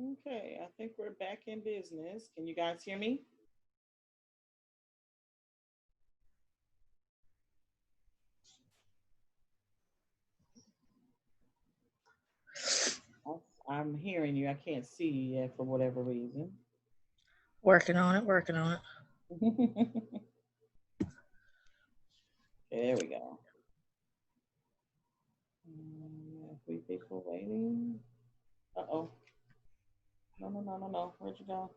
Okay, I think we're back in business. Can you guys hear me? I'm hearing you. I can't see you yet for whatever reason. Working on it, working on it. There we go. 3 people waiting. Uh-oh. No. Where'd you go?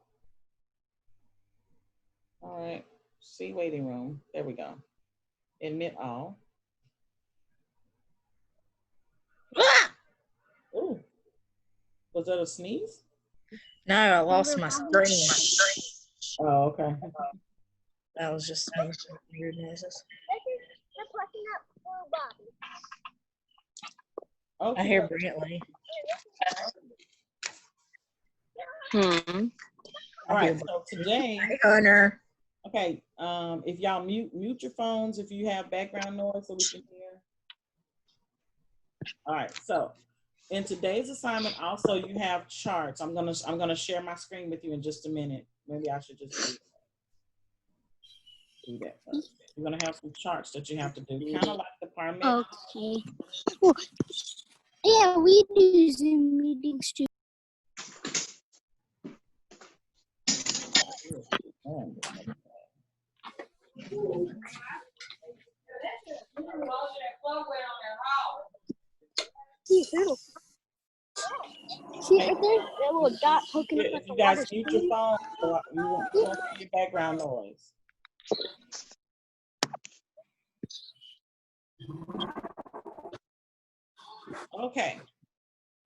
All right. See waiting room. There we go. Admit all. Ah! Ooh. Was that a sneeze? No, I lost my screen. Oh, okay. That was just me. Weird noises. Okay. I hear Brantley. All right. So today, Hey, Hunter. okay. If y'all mute your phones if you have background noise so we can hear. All right. So in today's assignment, also you have charts. I'm gonna share my screen with you in just a minute. Maybe I should just do that first. You're gonna have some charts that you have to do, kind of like the paramedic. Okay. Well, yeah, we do Zoom meetings too. See, right there, that little dot poking up If at the you guys water mute your screen. phone, so you won't hear your background noise. Okay.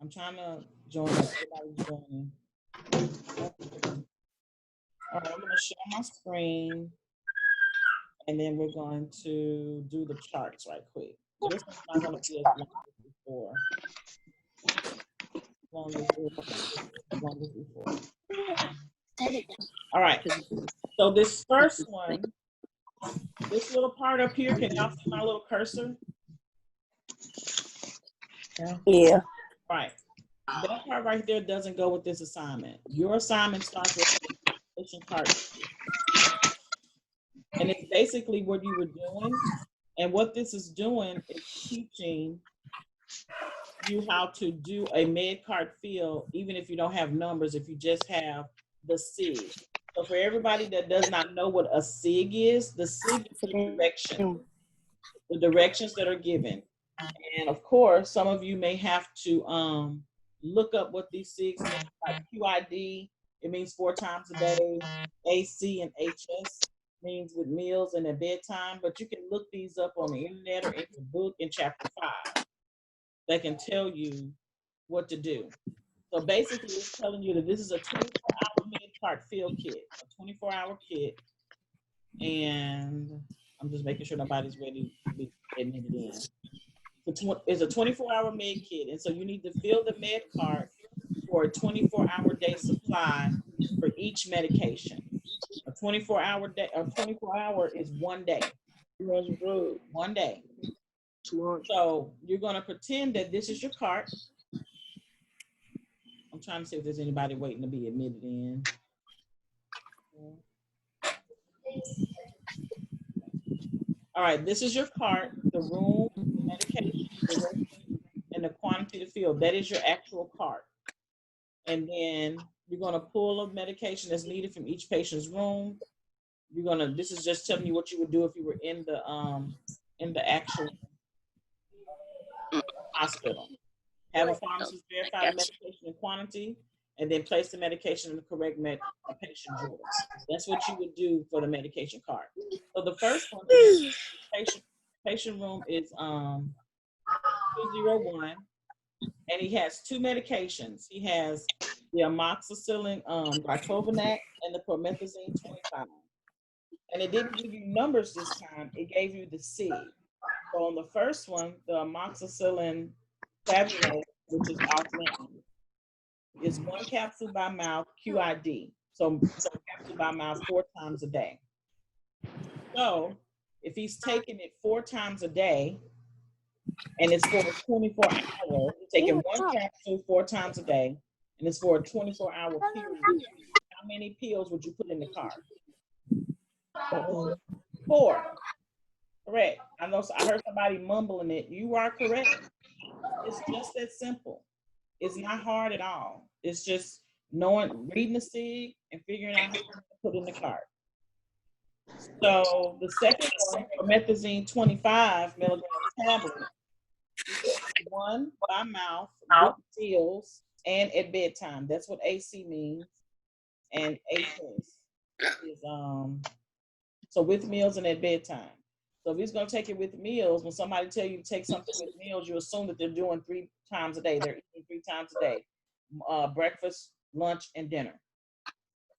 I'm trying to join. Everybody's joining. All right, I'm going to share my screen, and then we're going to do the charts right quick. This is not going to be as long as before. All right. So this first one, this little part up here, can y'all see my little cursor? Yeah. All right. That part right there doesn't go with this assignment. Your assignment starts with the patient card. And it's basically what you were doing. And what this is doing is teaching you how to do a med card field, even if you don't have numbers, if you just have the SIG. So for everybody that does not know what a SIG is, the SIG is the directions that are given. And of course, some of you may have to look up what these SIGs mean, like QID, it means 4 times a day, AC and HS means with meals and at bedtime, but you can look these up on the internet or in the book in chapter 5 that can tell you what to do. So basically it's telling you that this is a 24-hour med card field kit, a 24-hour kit, and I'm just making sure nobody's ready to be admitted in. It's a 24-hour med kit, and so you need to fill the med card for a 24-hour day supply for each medication. A 24-hour day, a 24-hour is 1 day. 1 day. So you're going to pretend that this is your cart. I'm trying to see if there's anybody waiting to be admitted in. All right, this is your cart, the room, the medication, the direction, and the quantity to fill. That is your actual cart. And then you're going to pull a medication that's needed from each patient's room. This is just telling you what you would do if you were in the actual hospital. Have a pharmacist verify the medication and quantity, and then place the medication in the correct patient drawer. That's what you would do for the medication card. So the first one, patient room is 201, and he has 2 medications. He has the amoxicillin glycovanac and the promethazine 25. And it didn't give you numbers this time, it gave you the SIG. So on the first one, the amoxicillin tabulate, which is off name, is 1 capsule by mouth QID. So capsule by mouth 4 times a day. So if he's taking it 4 times a day, and it's for 24 hours, he's taking 1 capsule 4 times a day, and it's for a 24-hour period, how many pills would you put in the cart? 4. Correct. I know. I heard somebody mumbling it. You are correct. It's just that simple. It's not hard at all. It's just knowing, reading the SIG and figuring out how to put in the cart. So the second one, promethazine 25 milligram tablet, one by mouth with pills and at bedtime. That's what AC means. And ACEs is so with meals and at bedtime. So if he's gonna take it with meals, when somebody tell you to take something with meals, you assume that they're doing 3 times a day. They're eating 3 times a day, breakfast, lunch, and dinner.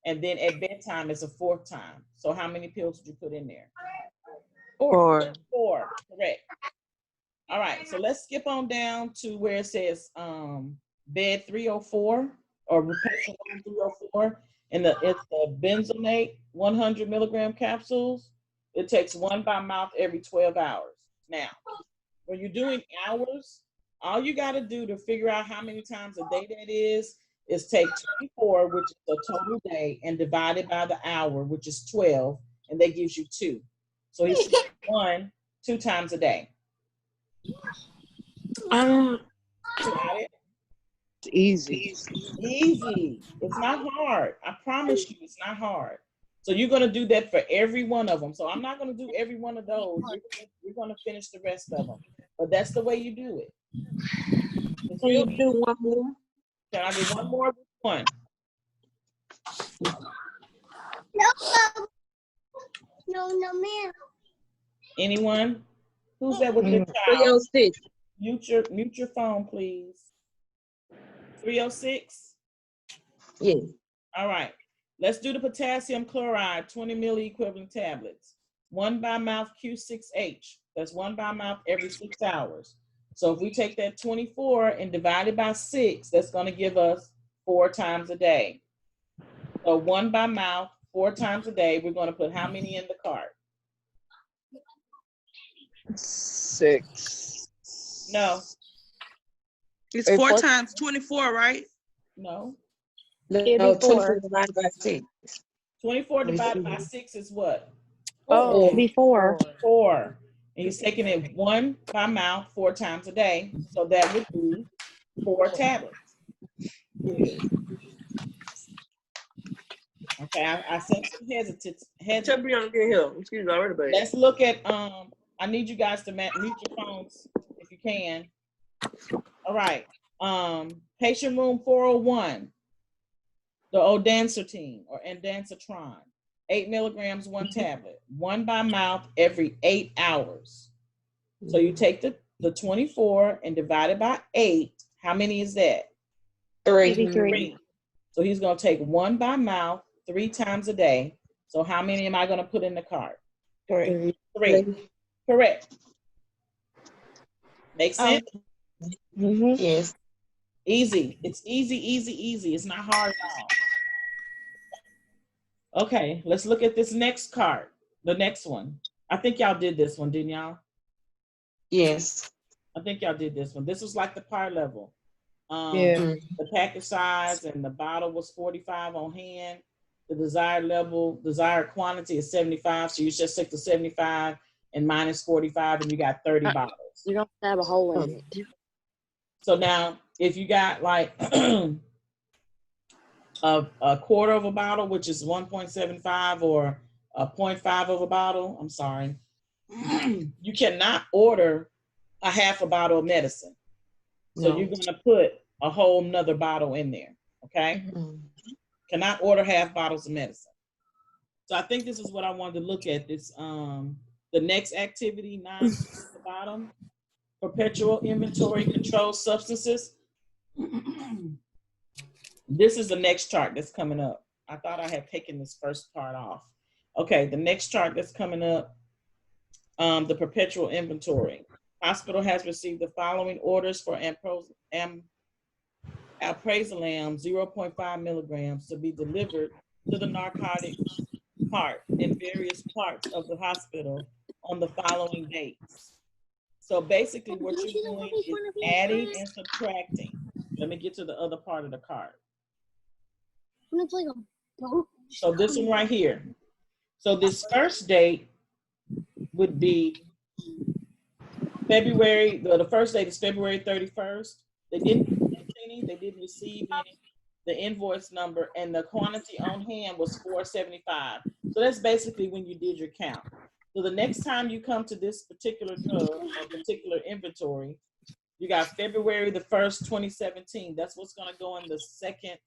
And then at bedtime is a 4th time. So how many pills did you put in there? 4. 4, correct. All right, so let's skip on down to where it says bed 304 or patient 304, and it's the benzonate 100 milligram capsules. It takes 1 by mouth every 12 hours. Now, when you're doing hours, all you got to do to figure out how many times a day that is take 24, which is a total day, and divide it by the hour, which is 12, and that gives you 2. So he's 2 times a day. Got it? It's easy. Easy. It's not hard. I promise you, it's not hard. So you're going to do that for every one of them. So I'm not going to do every one of those. You're going to finish the rest of them. But that's the way you do it. Can you do one more? Can I do one more? One. No, man. Anyone? Who's that with their child? 306. Mute your phone, please. 306? Yes. All right. Let's do the potassium chloride 20 milli equivalent tablets. 1 by mouth Q6H. That's 1 by mouth every 6 hours. So if we take that 24 and divide it by 6, that's going to give us 4 times a day. So 1 by mouth, 4 times a day. We're going to put how many in the cart? 6. No. It's 4 times 24, right? No. No, It'd be 24 4. divided by 6. 24 divided by 6 is what? Oh, it'd be 4. 4. And he's taking it 1 by mouth 4 times a day. So that would be 4 tablets. Okay, I said some hesitance. Tell me I'm getting here. Excuse me, already, baby. Let's look at, I need you guys to mute your phones if you can. All right. Patient room 401, the ondansetron or ondansetron, 8 milligrams, 1 tablet, 1 by mouth every 8 hours. So you take the 24 and divide it by 8. How many is that? 3. 3. So he's going to take 1 by mouth 3 times a day. So how many am I going to put in the cart? 3. 3. Correct. Make sense? Yes. Easy. It's easy, easy, easy. It's not hard at all. Okay, let's look at this next card. The next one. I think y'all did this one, didn't y'all? Yes. I think y'all did this one. This was like the par level. Yeah. The package size and the bottle was 45 on hand. The desired quantity is 75. So you just take the 75 and minus 45 and you got 30 bottles. You don't have a hole in it. So now if you got like a quarter of a bottle, which is 1.75 or a 0.5 of a bottle, I'm sorry, you cannot order a half a bottle of medicine. So you're going to put a whole nother bottle in there, okay? Cannot order half bottles of medicine. So I think this is what I wanted to look at. This the next activity, 9 at the bottom, perpetual inventory controlled substances. This is the next chart that's coming up. I thought I had taken this first part off. Okay, the next chart that's coming up, the perpetual inventory. Hospital has received the following orders for alprazolam 0.5 milligrams to be delivered to the narcotic part in various parts of the hospital on the following dates. So basically what you're doing is adding and subtracting. Let me get to the other part of the card. When it's like a boat. So this one right here. So this first date would be February, the first date is February 31st. They didn't get any, they didn't receive any. The invoice number and the quantity on hand was 475. So that's basically when you did your count. So the next time you come to this particular drug or particular inventory, you got February the 1st, 2017. That's what's going to go in the second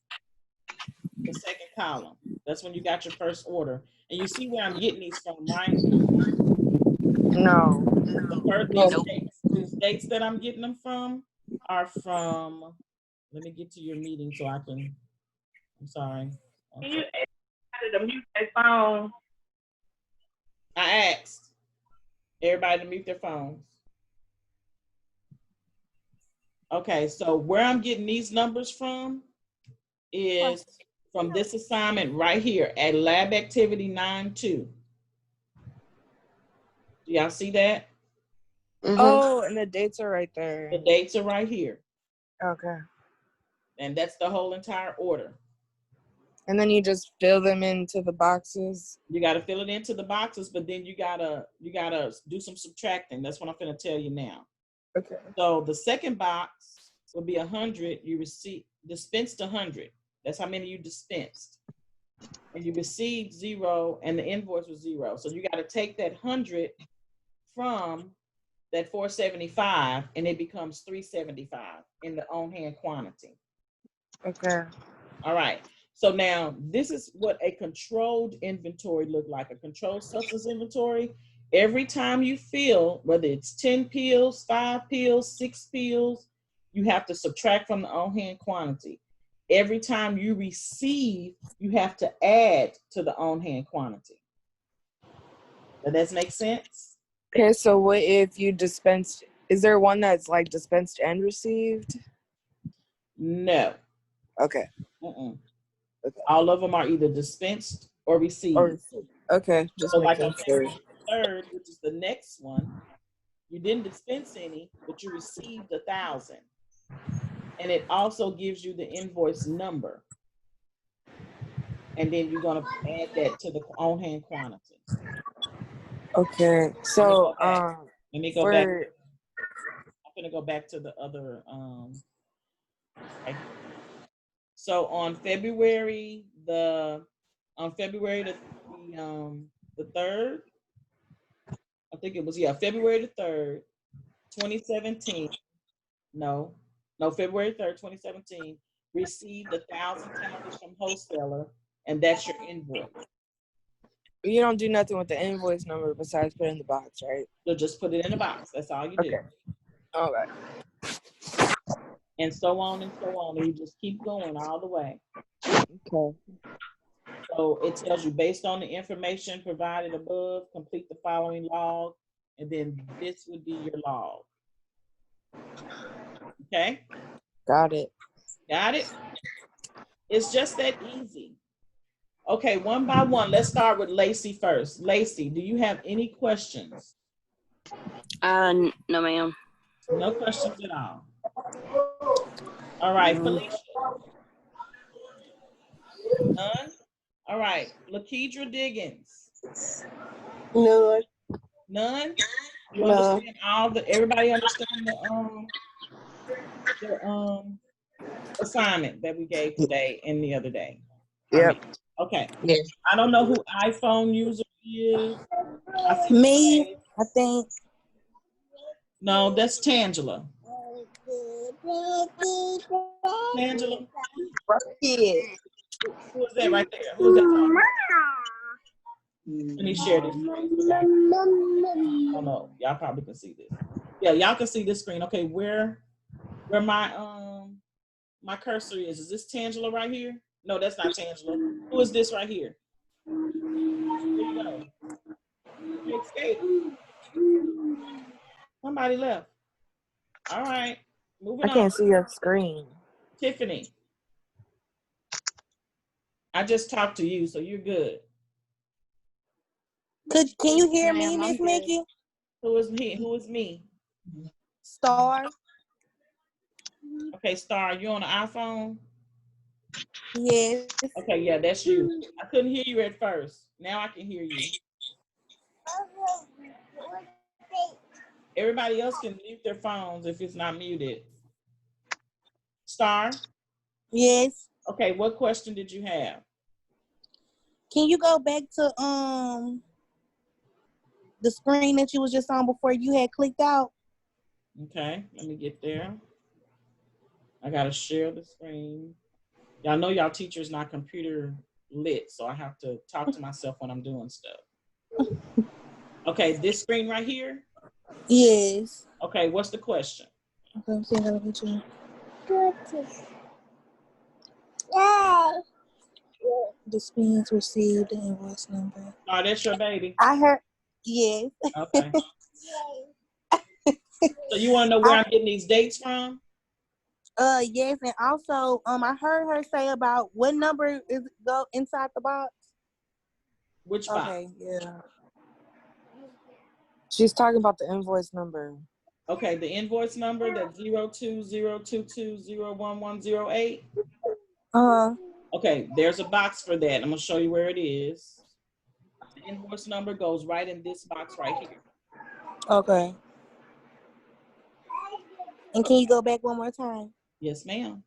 column. That's when you got your first order. And you see where I'm getting these from, right? No. These dates that I'm getting them from are from, let me get to your meeting so I can, I'm sorry. Can you add to mute that phone? I asked everybody to mute their phones. Okay, so where I'm getting these numbers from is from this assignment right here at Lab Activity 9-2. Do y'all see that? Oh, and the dates are right there. The dates are right here. Okay. And that's the whole entire order. And then you just fill them into the boxes. You got to fill it into the boxes, but then you gotta do some subtracting. That's what I'm going to tell you now. Okay. So the second box will be 100. You dispensed 100. That's how many you dispensed. And you received 0, and the invoice was 0. So you got to take that 100 from that 475, and it becomes 375 in the on-hand quantity. Okay. All right. So now this is what a controlled inventory look like, a controlled substance inventory. Every time you fill, whether it's 10 pills, 5 pills, 6 pills, you have to subtract from the on-hand quantity. Every time you receive, you have to add to the on-hand quantity. Does that make sense? Okay, so what if you dispensed, is there one that's like dispensed and received? No. Okay. Mm-mm. Okay. All of them are either dispensed or received. Okay, just So like on making sure. February 3rd, which is the next one, you didn't dispense any, but you received 1,000. And it also gives you the invoice number. And then you're gonna add that to the on-hand quantity. Okay, so Let me go back. I'm gonna go back to the other right. So on February the 3rd, I think it was February the 3rd, 2017. No, February 3rd, 2017, received 1,000 tablets from wholesaler, and that's your invoice. you don't do nothing with the invoice number besides put it in the box, right? So just put it in the box. That's all you do. Okay. All right. And so on and so on. And you just keep going all the way. Okay. So it tells you, based on the information provided above, complete the following log, and then this would be your log. Okay? Got it. Got it? It's just that easy. Okay, one by one. Let's start with Lacey first. Lacey, do you have any questions? No, ma'am. No questions at all. All right, Felicia. None? All right, Lakedra Diggins. None. None? You No. understand everybody understand the assignment that we gave today and the other day? Yep. Okay. Yes. I don't know who iPhone user is. Me, I think. No, that's Tangela. Tangela. Yeah. Who is that right there? Who is that? Let me share this screen. Oh no, y'all probably can see this. Yeah, y'all can see this screen. Okay, where my my cursor is. Is this Tangela right here? No, that's not Tangela. Who is this right here? There you go. You escaped. Somebody left. All right, moving on. I can't see your screen. Tiffany. I just talked to you, so you're good. Can you hear me, Ma'am, I'm Miss good. Mikki? Who is he? Who is me? Star. Okay, Star, you on the iPhone? Yes. Okay, yeah, that's you. I couldn't hear you at first. Now I can hear you. Everybody else can mute their phones if it's not muted. Star? Yes. Okay, what question did you have? Can you go back to the screen that you was just on before you had clicked out? Okay, let me get there. I gotta share the screen. Y'all know y'all teacher's not computer lit, so I have to talk to myself when I'm doing stuff. Okay, this screen right here? Yes. Okay, what's the question? Okay, I'm seeing another picture. Dispense received the invoice number. Oh, that's your baby. I heard. Yes. Okay. So you want to know where I'm getting these dates from? Yes, and also I heard her say about what number is go inside the box. Which box? Okay, yeah. She's talking about the invoice number. Okay, the invoice number, that 0202201108. Okay, there's a box for that. I'm gonna show you where it is. The invoice number goes right in this box right here. Okay. And can you go back one more time? Yes, ma'am.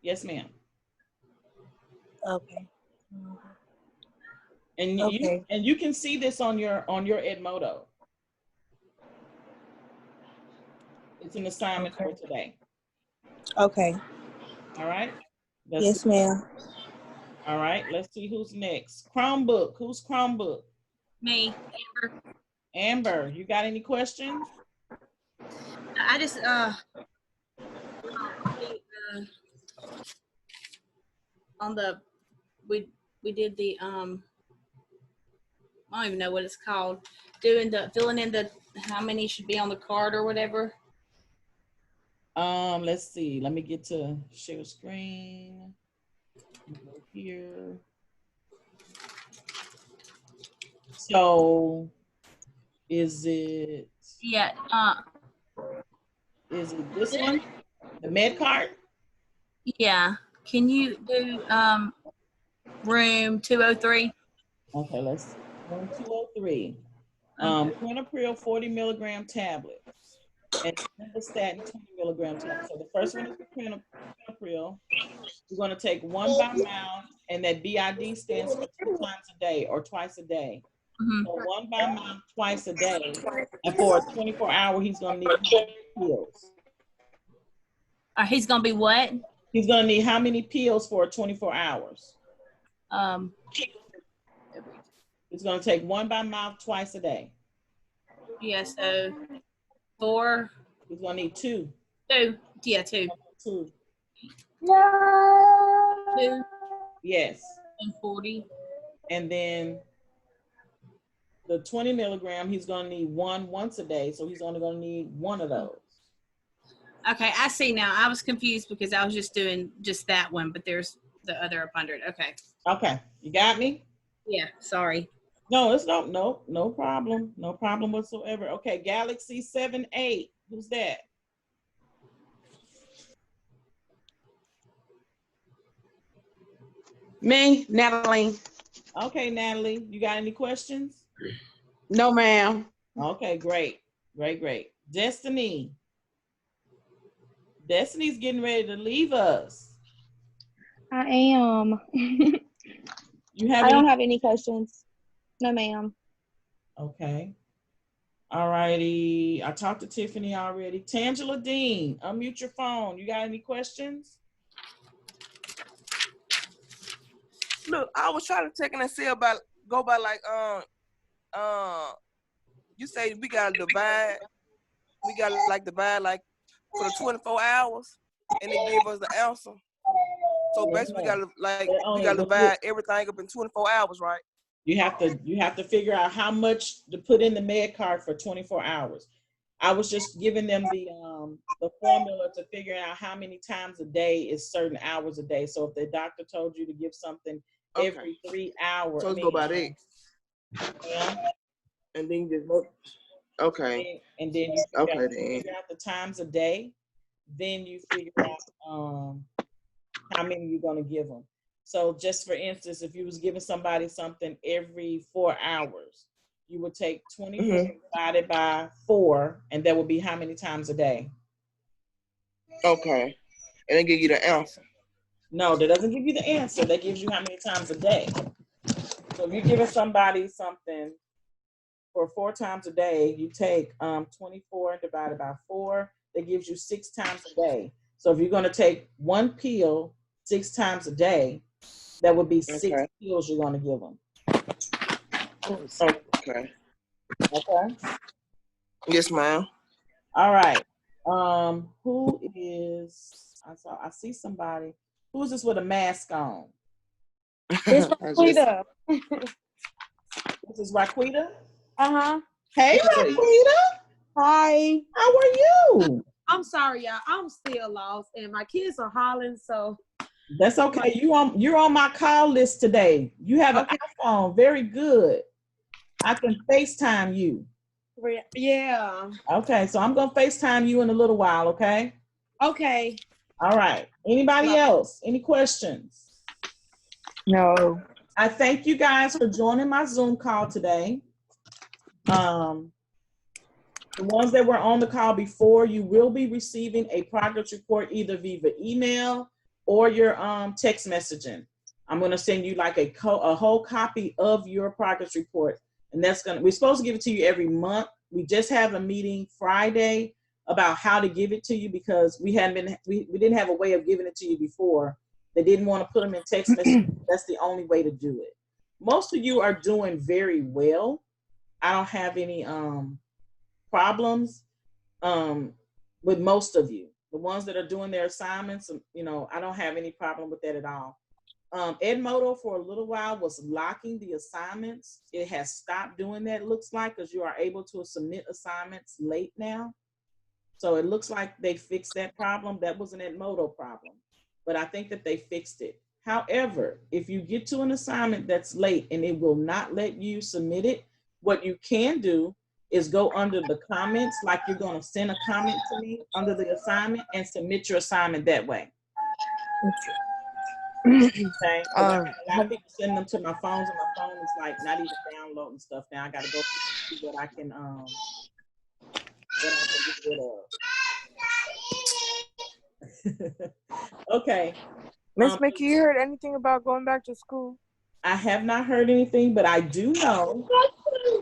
Yes, ma'am. Okay. And you can see this on your Edmodo. It's an assignment for today. Okay. All right. Yes, ma'am. All right. Let's see who's next. Chromebook. Who's Chromebook? Me, Amber. You got any questions? I just on the we did the I don't even know what it's called. Filling in the how many should be on the card or whatever. Let's see. Let me get to share screen. Go here. So is it is it this one? The med card? Yeah. Can you do room 203? Okay, let's see. Room 203. Quinapril 40 milligram tablets and simvastatin 20 milligram tablets. So the first one is the Quinapril. You're going to take one by mouth, and that BID stands for 2 times a day or twice a day. Mm-hmm. So one by mouth twice a day, and for a 24-hour, he's going to need pills. He's going to be what? He's going to need how many pills for 24 hours? He's going to take one by mouth twice a day. Yeah, so 4. He's going to need 2. 2. Yeah, 2. 2. No. 2. Yes. And 40. And then the 20 milligram, he's going to need 1 once a day. So he's only going to need 1 of those. Okay, I see now. I was confused because I was just doing just that one, but there's the other 100. Okay. Okay. You got me? Yeah, sorry. No, it's no problem. No problem whatsoever. Okay, Galaxy 7-8. Who's that? Me, Natalie. Okay, Natalie. You got any questions? No, ma'am. Okay, great. Great. Destiny. Destiny's getting ready to leave us. I am. I don't have any questions. No, ma'am. Okay. All righty. I talked to Tiffany already. Tangela Dean, unmute your phone. You got any questions? Look, I was trying to check and see about go by like you say we gotta divide like for the 24 hours and it gave us the answer. So basically we gotta divide everything up in 24 hours, right? You have to figure out how much to put in the med card for 24 hours. I was just giving them the formula to figure out how many times a day is certain hours a day. So if the doctor told you to give something every 3 hours, So let's go by that. Yeah. And then just look. Okay. And then you figure out the times a day then you figure out how many you're going to give them. So just for instance, if you was giving somebody something every 4 hours, you would take 24 divided by 4, and that would be how many times a day? Okay. And they give you the answer. No, that doesn't give you the answer. That gives you how many times a day. So if you're giving somebody something for 4 times a day, you take 24 and divided by 4. That gives you 6 times a day. So if you're going to take 1 pill 6 times a day, that would be 6 pills you're going to give them. Okay. Okay. Yes, ma'am. All right. Who is? I see somebody. Who is this with a mask on? It's Raquita. This is Raquita. Uh-huh. Hey, Raquita. Hi. How are you? I'm sorry, y'all. I'm still lost, and my kids are hollering. So that's okay. You're on my call list today. You have an iPhone. Very good. I can FaceTime you. Yeah. Okay, so I'm gonna FaceTime you in a little while. Okay. Okay. All right. Anybody else? Any questions? No. I thank you guys for joining my Zoom call today. The ones that were on the call before, you will be receiving a progress report either via email or your text messaging. I'm going to send you like a whole copy of your progress report, and we're supposed to give it to you every month. We just have a meeting Friday about how to give it to you because we didn't have a way of giving it to you before. They didn't want to put them in text message. That's the only way to do it. Most of you are doing very well. I don't have any problems with most of you. The ones that are doing their assignments, I don't have any problem with that at all. Edmodo for a little while was locking the assignments. It has stopped doing that, it looks like, because you are able to submit assignments late now. So it looks like they fixed that problem. That was an Edmodo problem, but I think that they fixed it. However, if you get to an assignment that's late and it will not let you submit it, what you can do is go under the comments, like you're going to send a comment to me under the assignment and submit your assignment that way. Okay. A lot of people send them to my phones, and my phone is like not even downloading stuff now. I got to go see what I can get rid of. Okay. Miss Mikki, you heard anything about going back to school? I have not heard anything, but I do know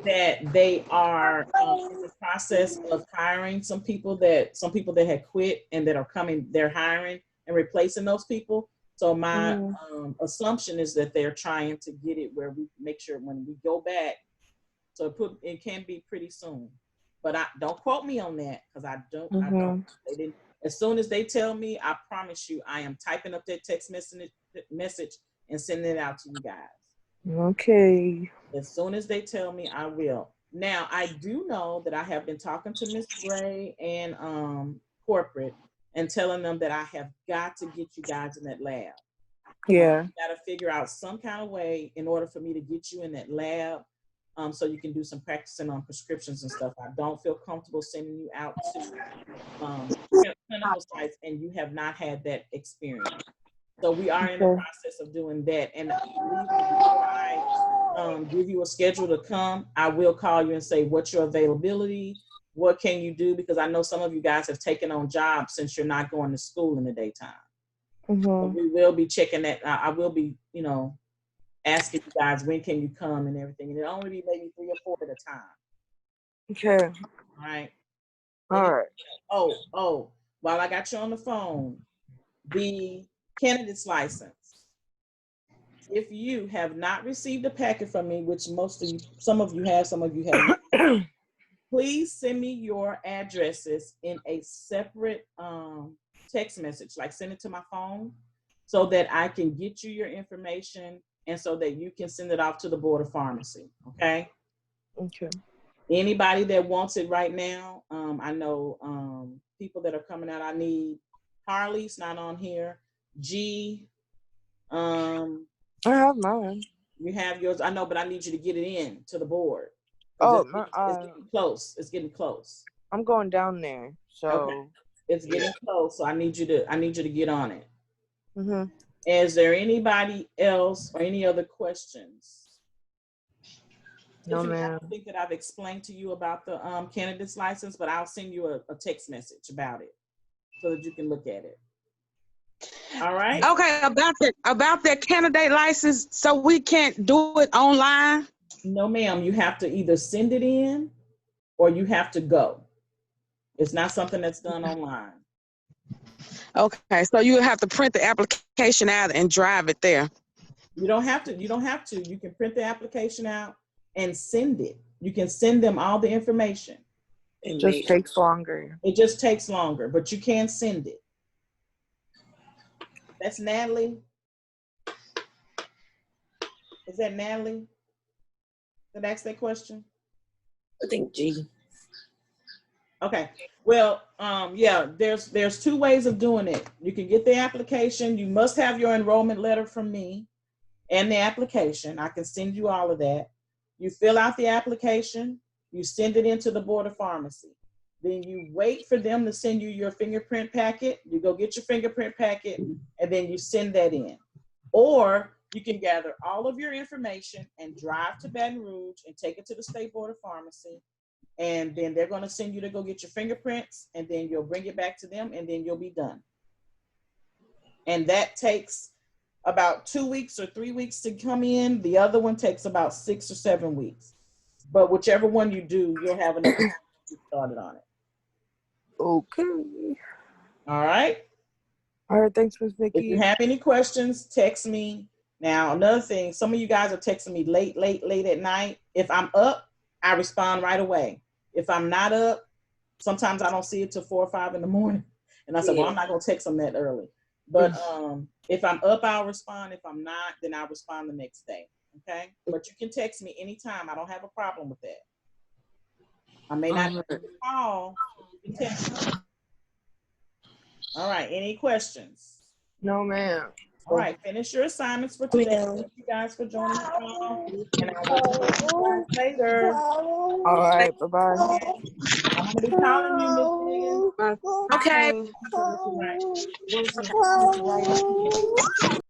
that they are in the process of hiring some people that had quit and that are coming. They're hiring and replacing those people. So my assumption is that they're trying to get it where we make sure when we go back. So it can be pretty soon, but don't quote me on that because I don't. They didn't. As soon as they tell me, I promise you, I am typing up that text message and sending it out to you guys. Okay. As soon as they tell me, I will. Now, I do know that I have been talking to Miss Gray and corporate and telling them that I have got to get you guys in that lab. Yeah. Got to figure out some kind of way in order for me to get you in that lab so you can do some practicing on prescriptions and stuff. I don't feel comfortable sending you out to clinical sites and you have not had that experience. So we are in the process of doing that. And before I give you a schedule to come, I will call you and say, what's your availability? What can you do? Because I know some of you guys have taken on jobs since you're not going to school in the daytime. So we will be checking that. I will be, asking you guys, when can you come and everything. And it'll only be maybe 3 or 4 at a time. Okay. All right. All right. Oh, while I got you on the phone, the candidate's license. If you have not received a packet from me, which some of you have not, please send me your addresses in a separate text message, like send it to my phone so that I can get you your information and so that you can send it off to the Board of Pharmacy, okay? Okay. Anybody that wants it right now, I know people that are coming out. I need Harley's not on here. G. I have mine. You have yours. I know, but I need you to get it in to the board. Oh, it's getting close. It's getting close. I'm going down there. So. Okay. It's getting close, so I need you to get on it. Mm-hmm. Is there anybody else or any other questions? No, Tiffany, I ma'am. don't think that I've explained to you about the candidate's license, but I'll send you a text message about it so that you can look at it. All right. Okay, about that candidate license, so we can't do it online. No, ma'am. You have to either send it in or you have to go. It's not something that's done online. Okay, so you have to print the application out and drive it there. You don't have to. You don't have to. You can print the application out and send it. You can send them all the information. It just takes longer. It just takes longer, but you can send it. That's Natalie. Is that Natalie that asked that question? I think G. Okay. Well, yeah, there's two ways of doing it. You can get the application. You must have your enrollment letter from me and the application. I can send you all of that. You fill out the application. You send it into the Board of Pharmacy. Then you wait for them to send you your fingerprint packet. You go get your fingerprint packet, and then you send that in. Or you can gather all of your information and drive to Baton Rouge and take it to the State Board of Pharmacy. And then they're going to send you to go get your fingerprints, and then you'll bring it back to them, and then you'll be done. And that takes about 2 weeks or 3 weeks to come in. The other one takes about 6 or 7 weeks. But whichever one you do, you'll have enough time to get started on it. Okay. All right. All right. Thanks, Miss If you Mikki. have any questions, text me. Now, another thing, some of you guys are texting me late at night. If I'm up, I respond right away. If I'm not up, sometimes I don't see it till 4 or 5 in the morning. And I said, well, I'm not going to text them that early. But if I'm up, I'll respond. If I'm not, then I'll respond the next day. Okay? But you can text me anytime. I don't have a problem with that. I may not call. You can text me. All right. Any questions? No, ma'am. All right. Finish your assignments for today. Thank you guys for joining the call. And I'll see you guys later. All right. Bye-bye. I'm going to be calling you, Miss Megan. Okay. All right.